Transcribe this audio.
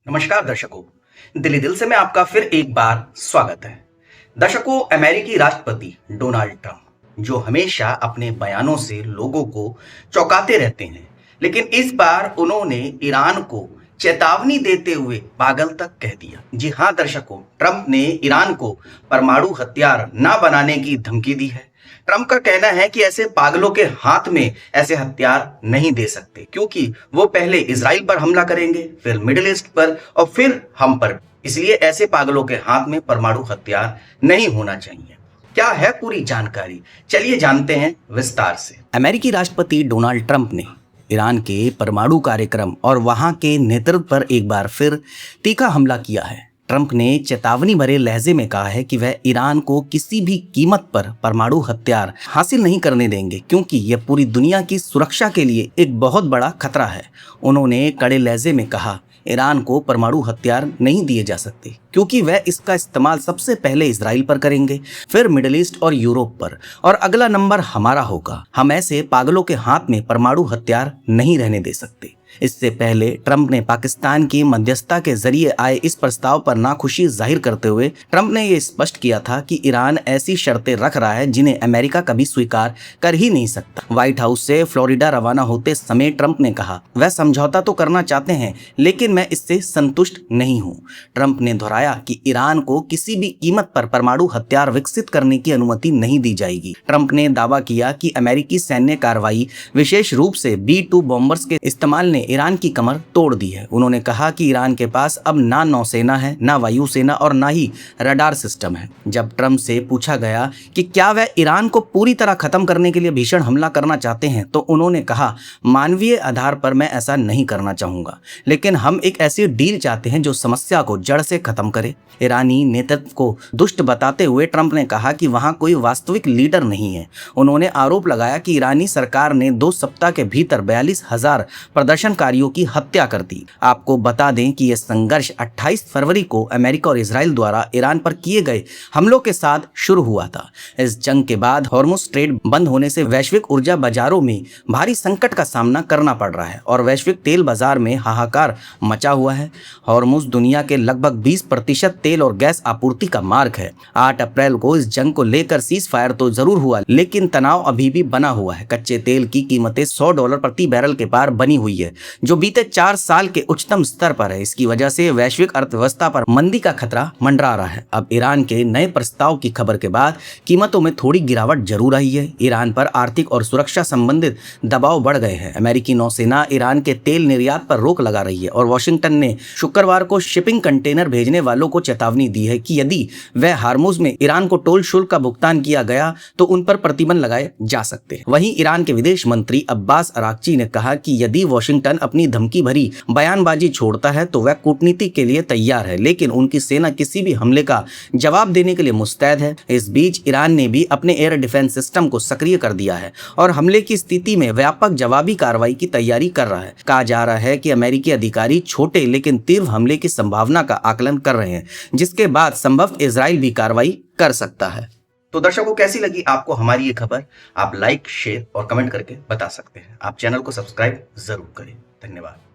नमस्कार दर्शकों, दिल्ली दिल से में आपका फिर एक बार स्वागत है। दर्शकों, अमेरिकी राष्ट्रपति डोनाल्ड ट्रंप जो हमेशा अपने बयानों से लोगों को चौंकाते रहते हैं, लेकिन इस बार उन्होंने ईरान को चेतावनी देते हुए पागल तक कह दिया। जी हाँ दर्शकों, ट्रंप ने ईरान को परमाणु हथियार ना बनाने की धमकी दी है। ट्रंप का कहना है कि ऐसे पागलों के हाथ में ऐसे हथियार नहीं दे सकते, क्योंकि वो पहले इजराइल पर हमला करेंगे, फिर मिडिल ईस्ट पर और फिर हम पर। इसलिए ऐसे पागलों के हाथ में परमाणु हथियार नहीं होना चाहिए। क्या है पूरी जानकारी, चलिए जानते हैं विस्तार से। अमेरिकी राष्ट्रपति डोनाल्ड ट्रंप ने ईरान के परमाणु कार्यक्रम और वहां के नेतृत्व पर एक बार फिर तीखा हमला किया है। ट्रंप ने चेतावनी भरे लहजे में कहा है कि वह ईरान को किसी भी कीमत पर परमाणु हथियार हासिल नहीं करने देंगे, क्योंकि यह पूरी दुनिया की सुरक्षा के लिए एक बहुत बड़ा खतरा है। उन्होंने कड़े लहजे में कहा, ईरान को परमाणु हथियार नहीं दिए जा सकते, क्योंकि वह इसका इस्तेमाल सबसे पहले इजराइल पर करेंगे, फिर मिडिल ईस्ट और यूरोप पर, और अगला नंबर हमारा होगा। हम ऐसे पागलों के हाथ में परमाणु हथियार नहीं रहने दे सकते। इससे पहले ट्रंप ने पाकिस्तान की मध्यस्थता के जरिए आए इस प्रस्ताव पर नाखुशी जाहिर करते हुए ट्रंप ने यह स्पष्ट किया था कि ईरान ऐसी शर्तें रख रहा है जिन्हें अमेरिका कभी स्वीकार कर ही नहीं सकता। व्हाइट हाउस से फ्लोरिडा रवाना होते समय ट्रंप ने कहा, वह समझौता तो करना चाहते हैं, लेकिन मैं इससे संतुष्ट नहीं हूँ। ट्रंप ने दोहराया कि ईरान को किसी भी कीमत पर परमाणु हथियार विकसित करने की अनुमति नहीं दी जाएगी। ट्रंप ने दावा किया कि अमेरिकी सैन्य कार्रवाई, विशेष रूप से B-2 बॉम्बर्स के इस्तेमाल ने ईरान की कमर तोड़ दी है। उन्होंने कहा कि ईरान के पास अब ना नौसेना है, ना वायुसेना और ना ही रडार सिस्टम है। जब ट्रंप से पूछा गया कि क्या वह ईरान को पूरी तरह खत्म करने के लिए भीषण हमला करना चाहते हैं, तो उन्होंने कहा, मानवीय आधार पर मैं ऐसा नहीं करना चाहूंगा, लेकिन हम एक ऐसी डील चाहते हैं जो समस्या को जड़ से खत्म करे। ईरानी नेतृत्व को दुष्ट बताते हुए ट्रंप ने कहा कि वहां कोई वास्तविक लीडर नहीं है। उन्होंने आरोप लगाया कि ईरानी सरकार ने 2 सप्ताह के भीतर 42,000 प्रदर्शनकारियों की हत्या कर दी। आपको बता दें कि यह संघर्ष 28 फरवरी को अमेरिका और इजराइल द्वारा ईरान पर किए गए हमलों के साथ शुरू हुआ था। इस जंग के बाद हॉर्मुज स्ट्रेट बंद होने से वैश्विक ऊर्जा बाजारों में भारी संकट का सामना करना पड़ रहा है और वैश्विक तेल बाजार में हाहाकार मचा हुआ है। हॉर्मुज दुनिया के लगभग 20% तेल और गैस आपूर्ति का मार्ग है। 8 अप्रैल को इस जंग को लेकर सीज फायर तो जरूर हुआ, लेकिन तनाव अभी भी बना हुआ है। कच्चे तेल की कीमतें $100 प्रति बैरल के पार बनी हुई है, जो बीते 4 साल के उच्चतम स्तर पर है। इसकी वजह से वैश्विक अर्थव्यवस्था पर मंदी का खतरा मंडरा रहा है। अब ईरान के नए प्रस्ताव की खबर के बाद कीमतों में थोड़ी गिरावट जरूर आई है। ईरान पर आर्थिक और सुरक्षा संबंधित दबाव बढ़ गए हैं। अमेरिकी नौसेना ईरान के तेल निर्यात पर रोक लगा रही है और वॉशिंगटन ने शुक्रवार को शिपिंग कंटेनर भेजने वालों को चेतावनी दी है कि यदि वह हार्मुज में ईरान को टोल शुल्क का भुगतान किया गया तो उन पर प्रतिबंध लगाए जा सकते हैं। वहीं ईरान के विदेश मंत्री अब्बास अराक्ची ने कहा कि यदि वॉशिंगटन अपनी धमकी भरी बयानबाजी छोड़ता है तो वह कूटनीति के लिए तैयार है, लेकिन उनकी सेना किसी भी हमले का जवाब देने के लिए मुस्तैद है। इस बीच ईरान ने भी अपने एयर डिफेंस सिस्टम को सक्रिय कर दिया है और हमले की स्थिति में व्यापक जवाबी कार्रवाई की तैयारी कर रहा है। कहा जा रहा है कि अमेरिकी अधिकारी छोटे लेकिन तीव्र हमले की संभावना का आकलन कर रहे हैं, जिसके बाद संभव इजराइल भी कार्रवाई कर सकता है। तो दर्शकों, कैसी लगी आपको हमारी ये खबर? आप लाइक, शेयर और कमेंट करके बता सकते हैं। आप चैनल को सब्सक्राइब जरूर करें। धन्यवाद।